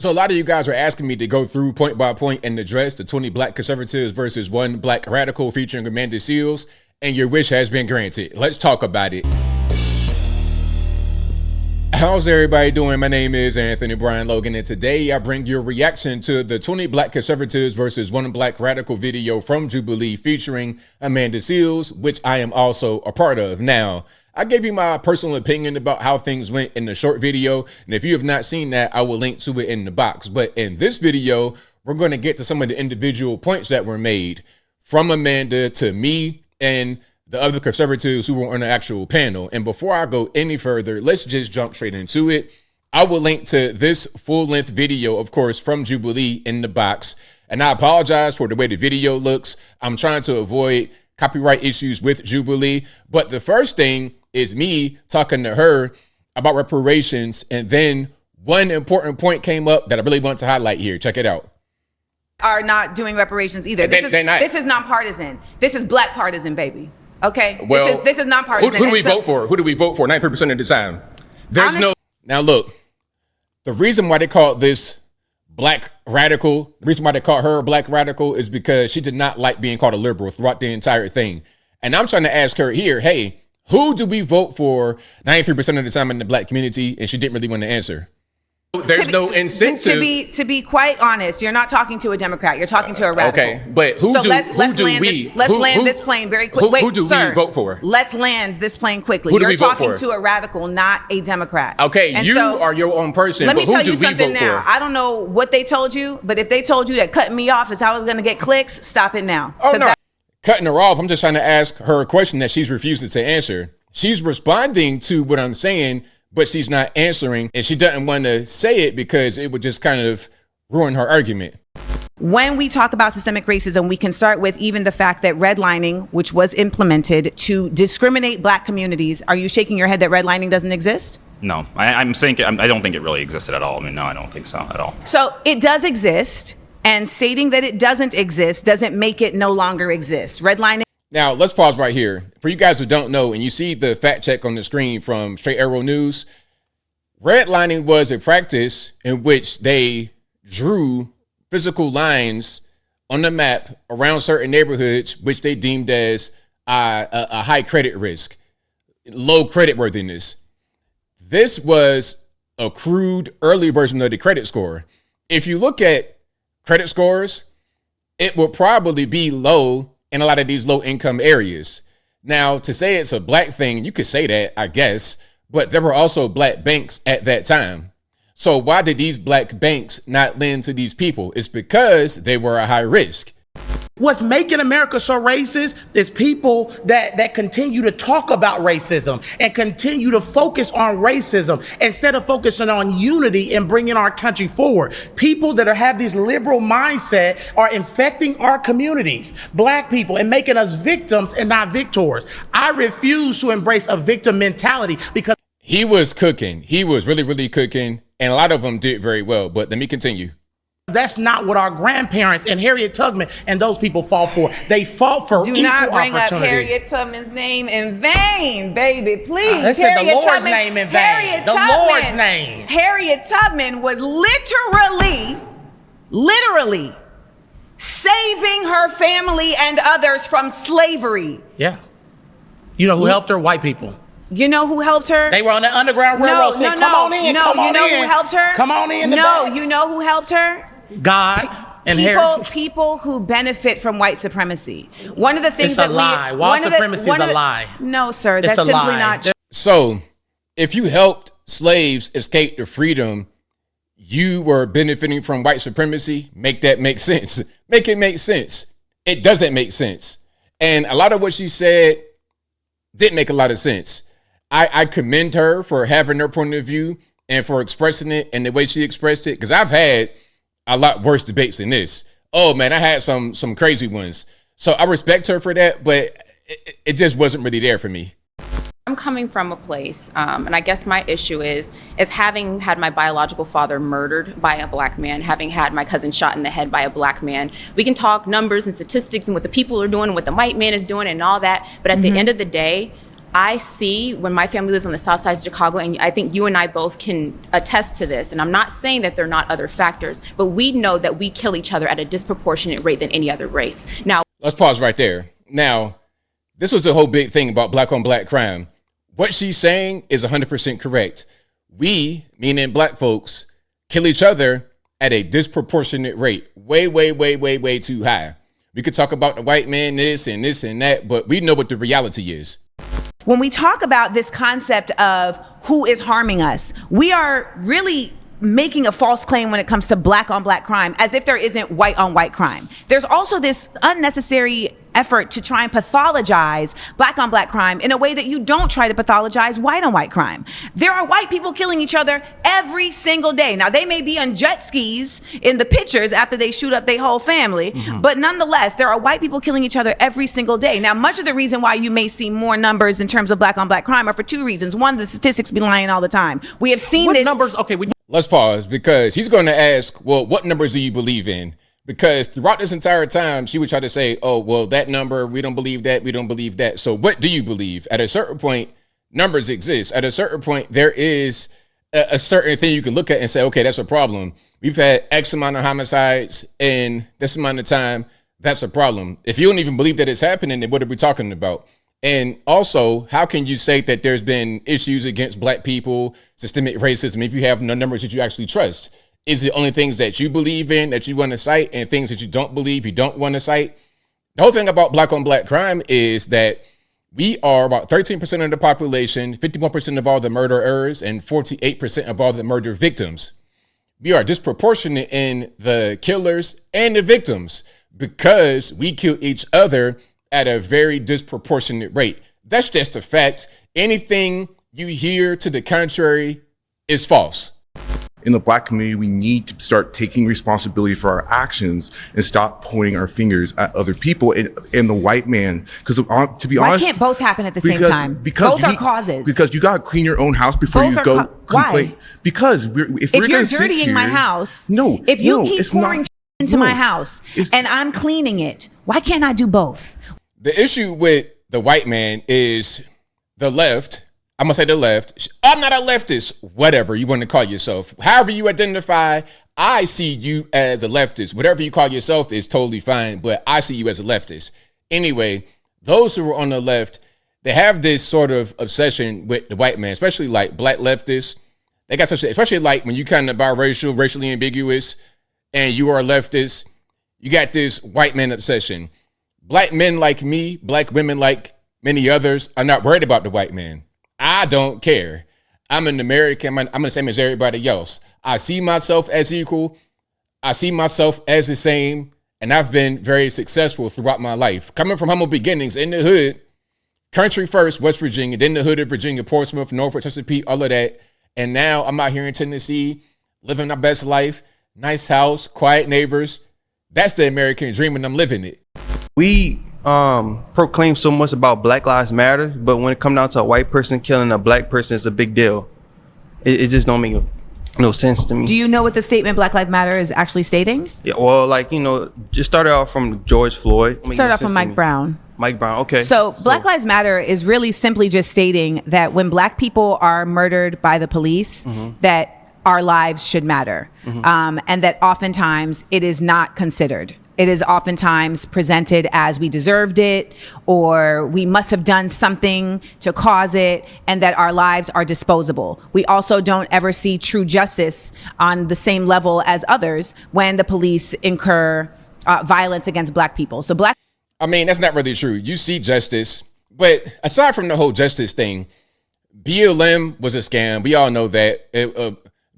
So a lot of you guys are asking me to go through point by point and address the 20 black conservatives versus one black radical featuring Amanda Seales, and your wish has been granted. Let's talk about it. How's everybody doing? My name is Anthony Brian Logan, and today I bring you a reaction to the 20 black conservatives versus one black radical video from Jubilee featuring Amanda Seales, which I am also a part of. Now, I gave you my personal opinion about how things went in the short video, and if you have not seen that, I will link to it in the box. But in this video, we're going to get to some of the individual points that were made from Amanda to me and the other conservatives who were on the actual panel. And before I go any further, let's just jump straight into it. I will link to this full-length video, of course, from Jubilee in the box. And I apologize for the way the video looks. I'm trying to avoid copyright issues with Jubilee. But the first thing is me talking to her about reparations. And then one important point came up that I really want to highlight here. Check it out. Are not doing reparations either. This is not partisan. This is black partisan, baby. Okay. Well, this is not partisan. Who do we vote for? Who do we vote for 93% of the time? There's no. Now look, the reason why they called this black radical, the reason why they called her a black radical is because she did not like being called a liberal throughout the entire thing. And I'm trying to ask her here, hey, who do we vote for 93% of the time in the black community? And she didn't really want to answer. There's no incentive. To be quite honest, you're not talking to a Democrat. You're talking to a radical. Okay, but let's land this plane very quickly. Who do we vote for? Let's land this plane quickly. Who do we vote for? You're talking to a radical, not a Democrat. Okay, and you are your own person. Let me tell you something now. I don't know what they told you, but if they told you that cutting me off is how we're going to get clicks, stop it now. Oh, no. Cutting her off, I'm just trying to ask her a question that she's refusing to answer. She's responding to what I'm saying, but she's not answering, and she doesn't want to say it because it would just kind of ruin her argument. When we talk about systemic racism, we can start with even the fact that redlining, which was implemented to discriminate black communities. Are you shaking your head that redlining doesn't exist? No, I'm saying I don't think it really existed at all. I mean, no, I don't think so at all. So it does exist, and stating that it doesn't exist doesn't make it no longer exist. Redlining. Now, let's pause right here. For you guys who don't know, and you see the fact check on the screen from Straight Arrow News, redlining was a practice in which they drew physical lines on the map around certain neighborhoods, which they deemed as a high credit risk, low credit worthiness. This was a crude early version of the credit score. If you look at credit scores, it will probably be low in a lot of these low income areas. Now, to say it's a black thing, you could say that, I guess, but there were also black banks at that time. So why did these black banks not lend to these people? It's because they were a high risk. What's making America so racist is people that continue to talk about racism and continue to focus on racism instead of focusing on unity and bringing our country forward. People that have this liberal mindset are infecting our communities, black people, and making us victims and not victors. I refuse to embrace a victim mentality because he was cooking. He was really, really cooking, and a lot of them did very well. But let me continue. That's not what our grandparents and Harriet Tubman and those people fought for. They fought for equal opportunity. Do not bring up Harriet Tubman's name in vain, baby, please. I said the Lord's name in vain. The Lord's name. Harriet Tubman was literally saving her family and others from slavery. Yeah. You know who helped her? White people. You know who helped her? They were on the Underground Railroad. Come on in. No, you know who helped her? Come on in. No, you know who helped her? God and people who benefit from white supremacy. One of the things it's a lie. White supremacy is a lie. No, sir, that's simply not true. So, if you helped slaves escape to freedom, you were benefiting from white supremacy. Make that make sense. Make it make sense. It doesn't make sense. And a lot of what she said didn't make a lot of sense. I commend her for having her point of view and for expressing it in the way she expressed it, because I've had a lot worse debates than this. Oh man, I had some crazy ones. So I respect her for that, but it just wasn't really there for me. I'm coming from a place, and I guess my issue is having had my biological father murdered by a black man, having had my cousin shot in the head by a black man. We can talk numbers and statistics and what the people are doing, what the white man is doing and all that, but at the end of the day, I see when my family lives on the south side of Chicago, and I think you and I both can attest to this, and I'm not saying that there are not other factors, but we know that we kill each other at a disproportionate rate than any other race. Now, let's pause right there. Now, this was a whole big thing about black on black crime. What she's saying is 100% correct. We, meaning black folks, kill each other at a disproportionate rate. Way too high. We could talk about the white man, this and that, but we know what the reality is. When we talk about this concept of who is harming us, we are really making a false claim when it comes to black on black crime, as if there isn't white on white crime. There's also this unnecessary effort to try and pathologize black on black crime in a way that you don't try to pathologize white on white crime. There are white people killing each other every single day. Now, they may be on jet skis in the pictures after they shoot up their whole family, but nonetheless, there are white people killing each other every single day. Now, much of the reason why you may see more numbers in terms of black on black crime are for two reasons. One, the statistics be lying all the time. We have seen this. Numbers? Okay, Let's pause, because he's going to ask, well, what numbers do you believe in? Because throughout this entire time, she would try to say, oh, well, that number, we don't believe that, we don't believe that. So what do you believe? At a certain point, numbers exist. At a certain point, there is a certain thing you can look at and say, okay, that's a problem. We've had X amount of homicides in this amount of time. That's a problem. If you don't even believe that it's happening, then what are we talking about? And also, how can you say that there's been issues against black people, systemic racism, if you have no numbers that you actually trust? Is it only things that you believe in that you want to cite, and things that you don't believe you don't want to cite? The whole thing about black on black crime is that we are about 13% of the population, 51% of all the murderers, and 48% of all the murder victims. We are disproportionate in the killers and the victims because we kill each other at a very disproportionate rate. That's just a fact. Anything you hear to the contrary is false. In the black community, we need to start taking responsibility for our actions and stop pointing our fingers at other people and the white man. Because to be honest, why can't both happen at the same time? Because both are causes. Because you gotta clean your own house before Both you are go complain. Why? Because if we're you're gonna sit dirtying here, my house, no, if you no, keep it's pouring not, into no, my house it's- and I'm cleaning it, why can't I do both? The issue with the white man is the left. I'm going to say the left. I'm not a leftist. Whatever you want to call yourself. However you identify, I see you as a leftist. Whatever you call yourself is totally fine, but I see you as a leftist. Anyway, those who are on the left, they have this sort of obsession with the white man, especially like black leftists. They got such, especially like when you kind of biracial, racially ambiguous, and you are a leftist, you got this white man obsession. Black men like me, black women like many others are not worried about the white man. I don't care. I'm an American. I'm the same as everybody else. I see myself as equal. I see myself as the same. And I've been very successful throughout my life. Coming from humble beginnings in the hood, country first, West Virginia, then the hood of Virginia, Portsmouth, Norfolk, Chesapeake, all of that. And now I'm out here in Tennessee, living my best life, nice house, quiet neighbors. That's the American dream, and I'm living it. we proclaim so much about Black Lives Matter, but when it comes down to a white person killing a black person, it's a big deal. It just don't make no sense to me. Do you know what the statement Black Lives Matter is actually stating? Yeah, well, like, just started off from George Floyd. Start off from Mike Brown. Mike Brown, okay. So Black Lives Matter is really simply just stating that when black people are murdered by the police, that our lives should matter. And that oftentimes it is not considered. It is oftentimes presented as we deserved it, or we must have done something to cause it, and that our lives are disposable. We also don't ever see true justice on the same level as others when the police incur violence against black people. So I mean, that's not really true. You see justice, but aside from the whole justice thing, BLM was a scam. We all know that.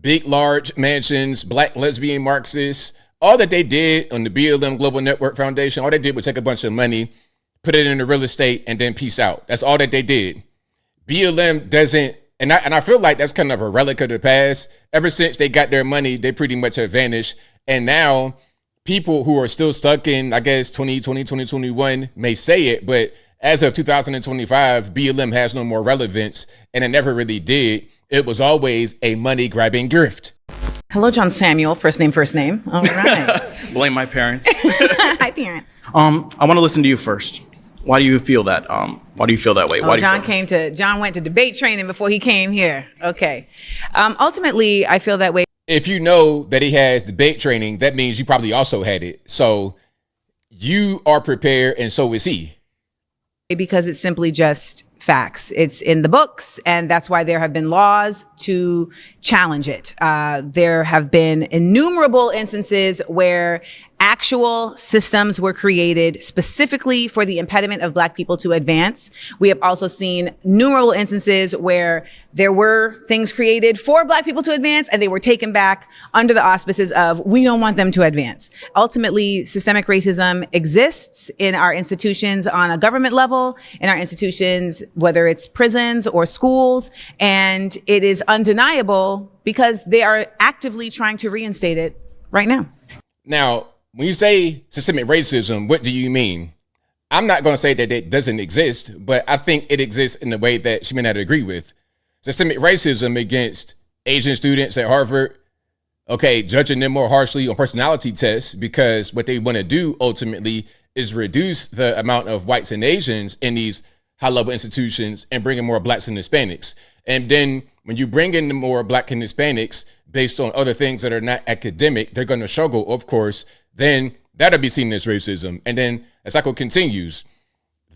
Big, large mansions, black lesbian Marxists. All that they did on the BLM Global Network Foundation, all they did was take a bunch of money, put it into real estate, and then peace out. That's all that they did. BLM doesn't, and I feel like that's kind of a relic of the past. Ever since they got their money, they pretty much have vanished. And now people who are still stuck in, I guess, 2020, 2021 may say it, but as of 2025, BLM has no more relevance, and it never really did. It was always a money-grabbing grift. Hello, John Samuel. First name. All right. Blame my parents. Hi, parents. I want to listen to you first. Why do you feel that? Why do you feel that way? Why do you John went to debate training before he came here. Okay. Ultimately, I feel that way. If you know that he has debate training, that means you probably also had it. So you are prepared, and so is he. Because it's simply just facts. It's in the books, and that's why there have been laws to challenge it. There have been innumerable instances where actual systems were created specifically for the impediment of Black people to advance. We have also seen innumerable instances where there were things created for Black people to advance, and they were taken back under the auspices of, we don't want them to advance. Ultimately, systemic racism exists in our institutions on a government level, in our institutions, whether it's prisons or schools, and it is undeniable because they are actively trying to reinstate it right now. Now, when you say systemic racism, what do you mean? I'm not going to say that it doesn't exist, but I think it exists in a way that she may not agree with. Systemic racism against Asian students at Harvard, okay, judging them more harshly on personality tests because what they want to do ultimately is reduce the amount of whites and Asians in these high-level institutions and bring in more Blacks and Hispanics. And then when you bring in more Black and Hispanics based on other things that are not academic, they're going to struggle, of course. Then that'll be seen as racism. And then the cycle continues.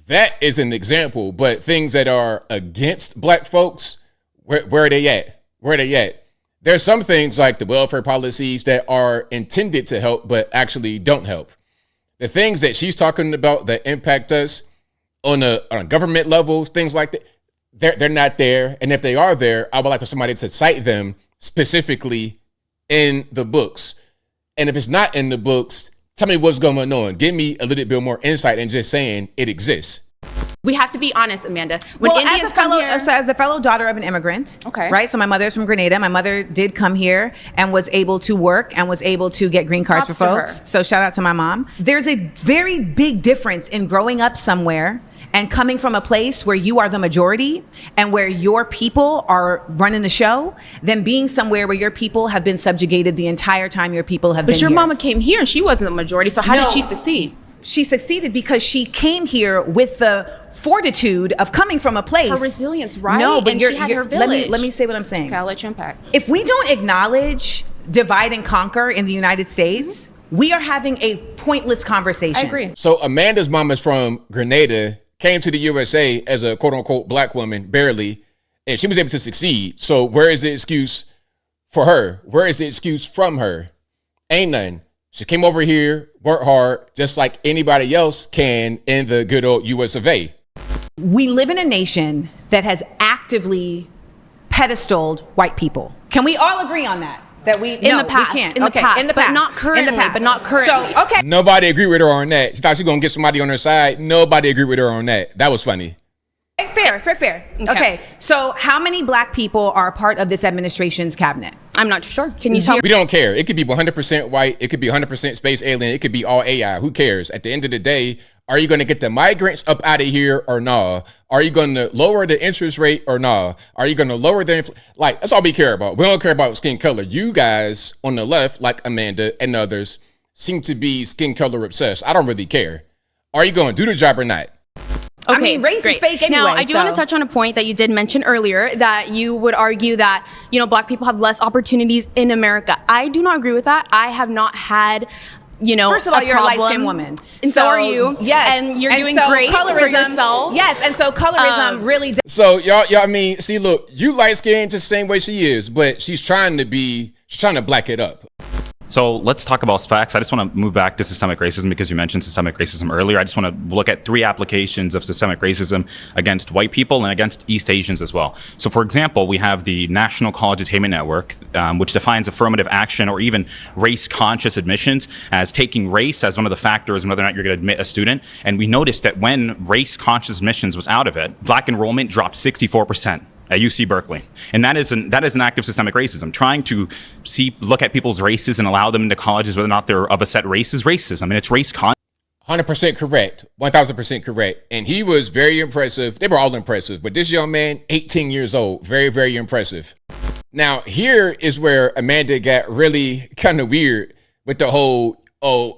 That is an example, but things that are against Black folks, where are they at? Where are they at? There's some things like the welfare policies that are intended to help, but actually don't help. The things that she's talking about that impact us on a government level, things like that, they're not there. And if they are there, I would like for somebody to cite them specifically in the books. And if it's not in the books, tell me what's going on. Give me a little bit more insight than just saying it exists. We have to be honest, Amanda. When Well, Indians as a fellow daughter of an immigrant, Okay. right? So my mother's from Grenada. My mother did come here and was able to work and was able to get green cards Props for to folks. her. So shout out to my mom. There's a very big difference in growing up somewhere and coming from a place where you are the majority and where your people are running the show than being somewhere where your people have been subjugated the entire time your people have been But your here. mama came here and she wasn't the majority, so how No. did she succeed? She succeeded because she came here with the fortitude of coming from a place. Her resilience, right? No, but And she had her village. Let me say what I'm saying. Okay, I'll let you unpack. If we don't acknowledge divide and conquer in the United States, we are having a pointless conversation. I agree. So Amanda's mom is from Grenada, came to the USA as a quote unquote Black woman, barely, and she was able to succeed. So where is the excuse for her? Where is the excuse from her? Ain't none. She came over here, worked hard, just like anybody else can in the good old US of A. We live in a nation that has actively pedestaled white people. Can we all agree on that? That we In the past, we can't. in the Okay, past, in the but past, not currently, in the past. but not currently. So, okay. Nobody agreed with her on that. She thought she was gonna get somebody on her side. Nobody agreed with her on that. That was funny. Fair. Okay. So how many Black people are part of this administration's cabinet? I'm not sure. Can you tell me? We don't care. It could be 100% white. It could be 100% space alien. It could be all AI. Who cares? At the end of the day, are you going to get the migrants up out of here or nah? Are you going to lower the interest rate or nah? Are you going to lower the like? That's all we care about. We don't care about skin color. You guys on the left, like Amanda and others, seem to be skin color obsessed. I don't really care. Are you going to do the job or not? I mean, race is fake anyway. Now, I do want to touch on a point that you did mention earlier, that you would argue that, Black people have less opportunities in America. I do not agree with that. I have not had, First of all, you're problem. a light-skinned woman. And so are you. Yes. And you're doing so great for colorism, yourself. Yes, and so colorism really So y'all, I mean, see, look, you light skinned just the same way she is, but she's trying to black it up. So let's talk about facts. I just want to move back to systemic racism because you mentioned systemic racism earlier. I just want to look at 3 applications of systemic racism against white people and against East Asians as well. So for example, we have the National College Attainment Network, which defines affirmative action or even race-conscious admissions as taking race as one of the factors in whether or not you're going to admit a student. And we noticed that when race-conscious admissions was out of it, Black enrollment dropped 64%. At UC Berkeley. And that is an act of systemic racism. Trying to look at people's races and allow them into colleges whether or not they're of a set race is racism. I mean, it's race 100% correct. 1000% correct. And he was very impressive. They were all impressive. But this young man, 18 years old, very, very impressive. Now, here is where Amanda got really kind of weird with the whole,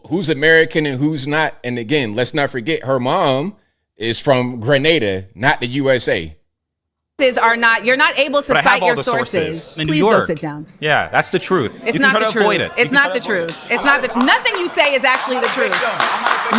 who's American and who's not. And again, let's not forget her mom is from Grenada, not the USA. Are not, you're not able to But I have cite all your the sources. In Please New go York. sit down. Yeah, that's the truth. It's you not can the try to avoid truth. it. It's not the truth. It's not the nothing you say is actually the truth.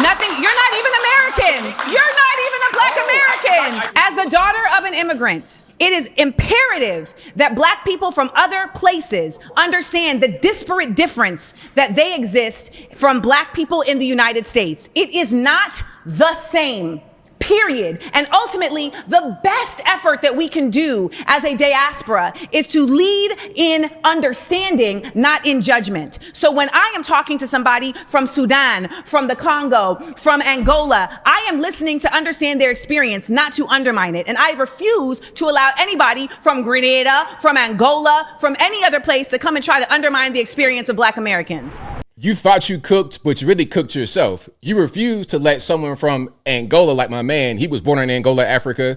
Nothing. You're not even American. You're not even a black American. As the daughter of an immigrant, it is imperative that black people from other places understand the disparate difference that they exist from black people in the United States. It is not the same. Period. And ultimately, the best effort that we can do as a diaspora is to lead in understanding, not in judgment. So when I am talking to somebody from Sudan, from the Congo, from Angola, I am listening to understand their experience, not to undermine it. And I refuse to allow anybody from Grenada, from Angola, from any other place to come and try to undermine the experience of black Americans. You thought you cooked, but you really cooked yourself. You refused to let someone from Angola, like my man, he was born in Angola, Africa,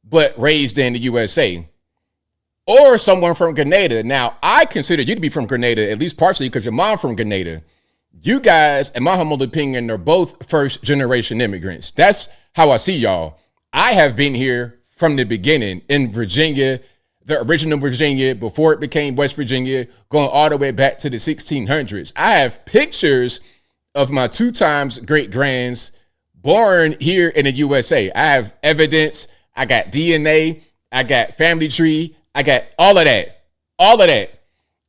but raised in the USA. Or someone from Grenada. Now, I consider you to be from Grenada, at least partially because your mom from Grenada. You guys, in my humble opinion, are both first-generation immigrants. That's how I see y'all. I have been here from the beginning in Virginia, the original Virginia, before it became West Virginia, going all the way back to the 1600s. I have pictures of my 2 times great-grands born here in the USA. I have evidence. I got DNA. I got family tree. I got all of that. All of that.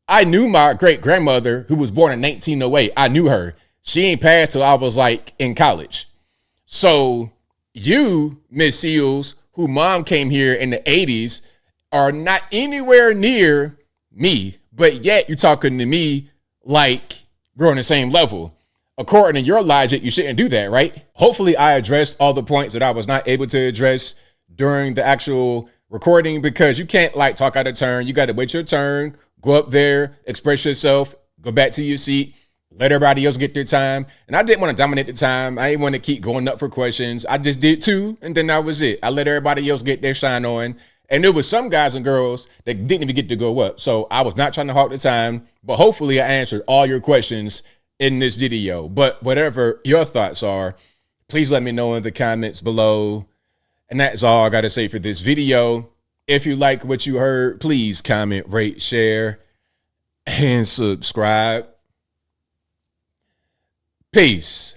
I knew my great-grandmother, who was born in 1908. I knew her. She ain't passed till I was like in college. So you, Miss Seals, who mom came here in the 80s, are not anywhere near me, but yet you're talking to me like we're on the same level. According to your logic, you shouldn't do that, right? Hopefully I addressed all the points that I was not able to address during the actual recording, because you can't like talk out of turn. You got to wait your turn, go up there, express yourself, go back to your seat, let everybody else get their time. And I didn't want to dominate the time. I didn't want to keep going up for questions. I just did 2, and then that was it. I let everybody else get their shine on. And there was some guys and girls that didn't even get to go up. So I was not trying to hog the time, but hopefully I answered all your questions in this video. But whatever your thoughts are, please let me know in the comments below. And that's all I got to say for this video. If you like what you heard, please comment, rate, share, and subscribe. Peace.